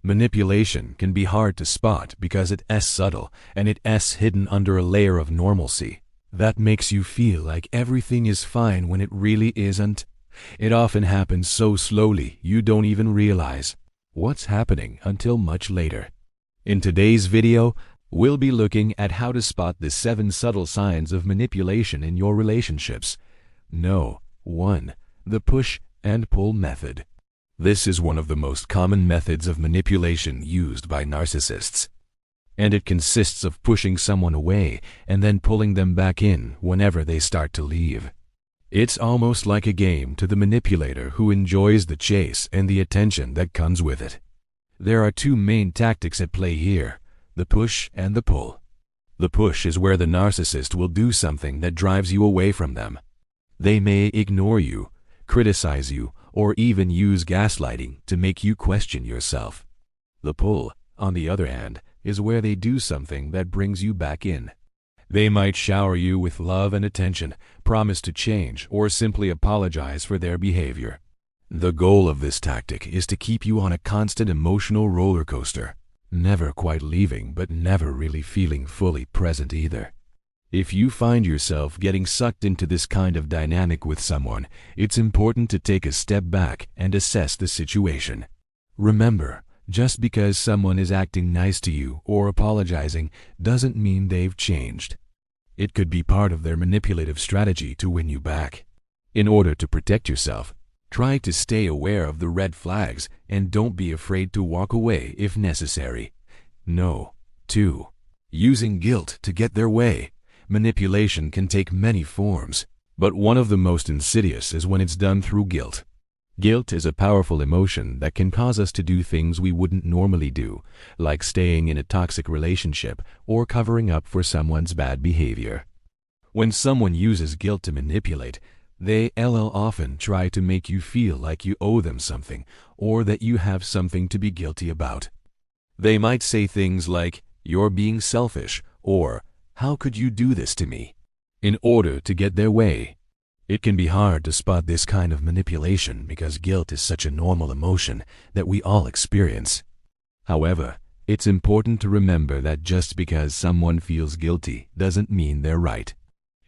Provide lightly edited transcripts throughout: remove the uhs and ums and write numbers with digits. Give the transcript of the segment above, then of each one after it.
Manipulation can be hard to spot because it's subtle and it's hidden under a layer of normalcy that makes you feel like everything is fine when it really isn't. It often happens so slowly you don't even realize what's happening until much later. In today's video, we'll be looking at how to spot the 7 subtle signs of manipulation in your relationships. 1. The push and pull method. This is one of the most common methods of manipulation used by narcissists, and it consists of pushing someone away and then pulling them back in whenever they start to leave. It's almost like a game to the manipulator who enjoys the chase and the attention that comes with it. There are 2 main tactics at play here: the push and the pull. The push is where the narcissist will do something that drives you away from them. They may ignore you, criticize you, or even use gaslighting to make you question yourself. The pull, on the other hand, is where they do something that brings you back in. They might shower you with love and attention, promise to change, or simply apologize for their behavior. The goal of this tactic is to keep you on a constant emotional roller coaster, never quite leaving but never really feeling fully present either. If you find yourself getting sucked into this kind of dynamic with someone, it's important to take a step back and assess the situation. Remember, just because someone is acting nice to you or apologizing doesn't mean they've changed. It could be part of their manipulative strategy to win you back. In order to protect yourself, try to stay aware of the red flags and don't be afraid to walk away if necessary. 2. Using guilt to get their way. Manipulation can take many forms, but one of the most insidious is when it's done through guilt. Guilt is a powerful emotion that can cause us to do things we wouldn't normally do, like staying in a toxic relationship or covering up for someone's bad behavior. When someone uses guilt to manipulate, they often try to make you feel like you owe them something or that you have something to be guilty about. They might say things like, "You're being selfish," or "How could you do this to me?" in order to get their way. It can be hard to spot this kind of manipulation because guilt is such a normal emotion that we all experience. However, it's important to remember that just because someone feels guilty doesn't mean they're right.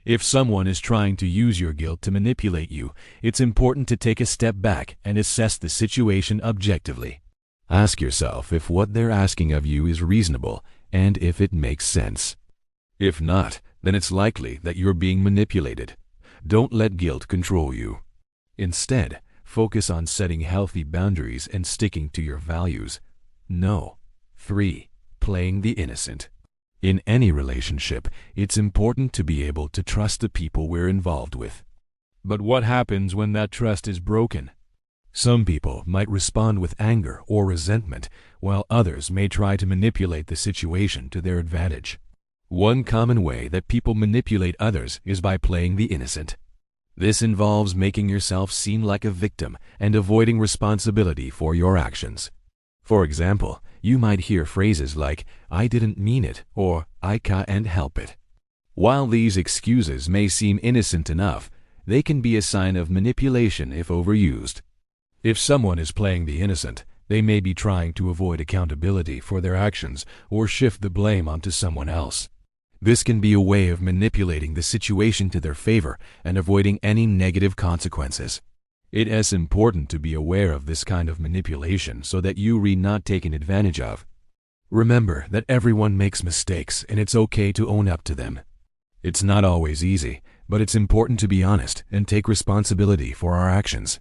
If someone is trying to use your guilt to manipulate you, it's important to take a step back and assess the situation objectively. Ask yourself if what they're asking of you is reasonable and if it makes sense. If not, then it's likely that you're being manipulated. Don't let guilt control you. Instead, focus on setting healthy boundaries and sticking to your values. 3. Playing the innocent. In any relationship, it's important to be able to trust the people we're involved with. But what happens when that trust is broken? Some people might respond with anger or resentment, while others may try to manipulate the situation to their advantage. One common way that people manipulate others is by playing the innocent. This involves making yourself seem like a victim and avoiding responsibility for your actions. For example, you might hear phrases like, "I didn't mean it," or "I can't help it." While these excuses may seem innocent enough, they can be a sign of manipulation if overused. If someone is playing the innocent, they may be trying to avoid accountability for their actions or shift the blame onto someone else. This can be a way of manipulating the situation to their favor and avoiding any negative consequences. It is important to be aware of this kind of manipulation so that you are not taken advantage of. Remember that everyone makes mistakes and it's okay to own up to them. It's not always easy, but it's important to be honest and take responsibility for our actions.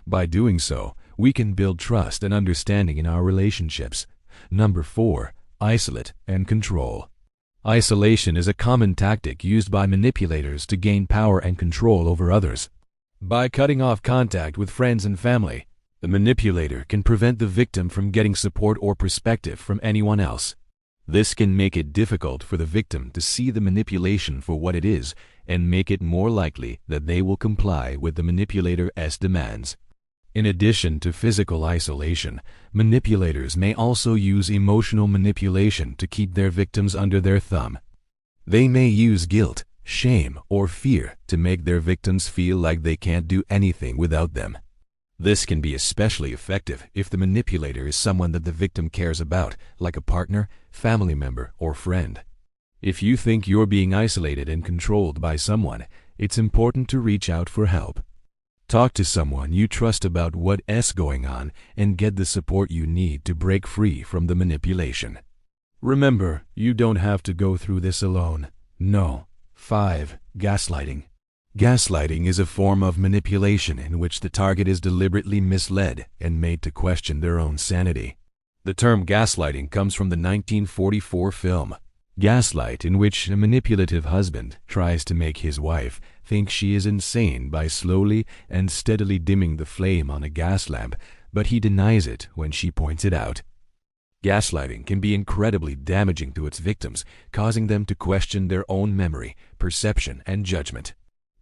By doing so, we can build trust and understanding in our relationships. 4. Isolate and control. Isolation is a common tactic used by manipulators to gain power and control over others. By cutting off contact with friends and family, the manipulator can prevent the victim from getting support or perspective from anyone else. This can make it difficult for the victim to see the manipulation for what it is and make it more likely that they will comply with the manipulator's demands. In addition to physical isolation, manipulators may also use emotional manipulation to keep their victims under their thumb. They may use guilt, shame, or fear to make their victims feel like they can't do anything without them. This can be especially effective if the manipulator is someone that the victim cares about, like a partner, family member, or friend. If you think you're being isolated and controlled by someone, it's important to reach out for help. Talk to someone you trust about what's going on and get the support you need to break free from the manipulation. Remember, you don't have to go through this alone. No. 5. Gaslighting. Gaslighting is a form of manipulation in which the target is deliberately misled and made to question their own sanity. The term gaslighting comes from the 1944 film Gaslight, in which a manipulative husband tries to make his wife think she is insane by slowly and steadily dimming the flame on a gas lamp, but he denies it when she points it out. Gaslighting can be incredibly damaging to its victims, causing them to question their own memory, perception, and judgment.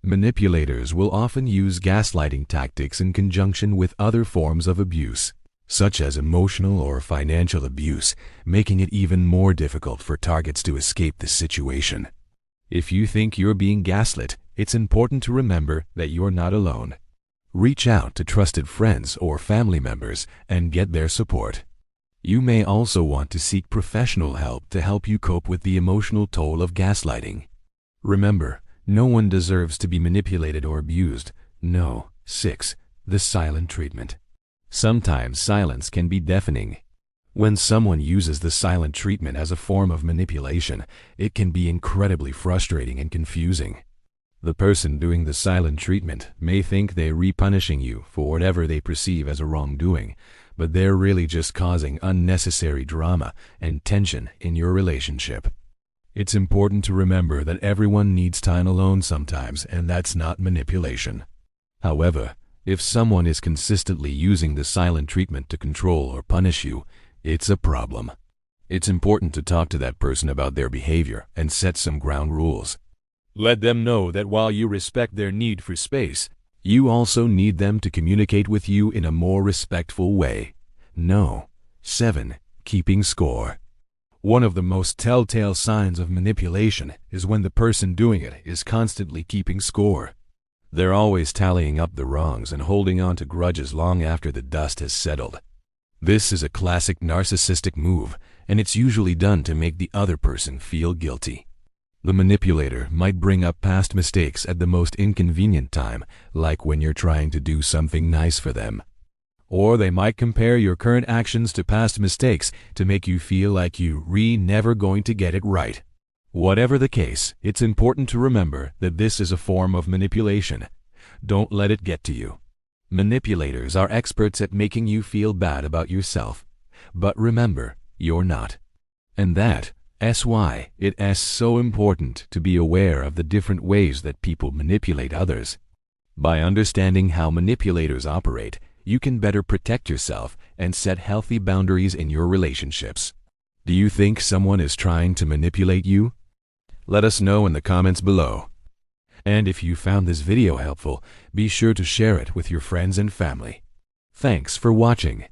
Manipulators will often use gaslighting tactics in conjunction with other forms of abuse, such as emotional or financial abuse, making it even more difficult for targets to escape the situation. If you think you're being gaslit, it's important to remember that you're not alone. Reach out to trusted friends or family members and get their support. You may also want to seek professional help to help you cope with the emotional toll of gaslighting. Remember, no one deserves to be manipulated or abused. No. 6. The silent treatment. Sometimes silence can be deafening. When someone uses the silent treatment as a form of manipulation, it can be incredibly frustrating and confusing. The person doing the silent treatment may think they're punishing you for whatever they perceive as a wrongdoing, but they're really just causing unnecessary drama and tension in your relationship. It's important to remember that everyone needs time alone sometimes, and that's not manipulation. However, if someone is consistently using the silent treatment to control or punish you, it's a problem. It's important to talk to that person about their behavior and set some ground rules. Let them know that while you respect their need for space, you also need them to communicate with you in a more respectful way. No. 7. Keeping score. One of the most telltale signs of manipulation is when the person doing it is constantly keeping score. They're always tallying up the wrongs and holding on to grudges long after the dust has settled. This is a classic narcissistic move, and it's usually done to make the other person feel guilty. The manipulator might bring up past mistakes at the most inconvenient time, like when you're trying to do something nice for them. Or they might compare your current actions to past mistakes to make you feel like you're never going to get it right. Whatever the case, it's important to remember that this is a form of manipulation. Don't let it get to you. Manipulators are experts at making you feel bad about yourself. But remember, you're not. And that's why it's so important to be aware of the different ways that people manipulate others. By understanding how manipulators operate, you can better protect yourself and set healthy boundaries in your relationships. Do you think someone is trying to manipulate you? Let us know in the comments below. And if you found this video helpful, be sure to share it with your friends and family. Thanks for watching.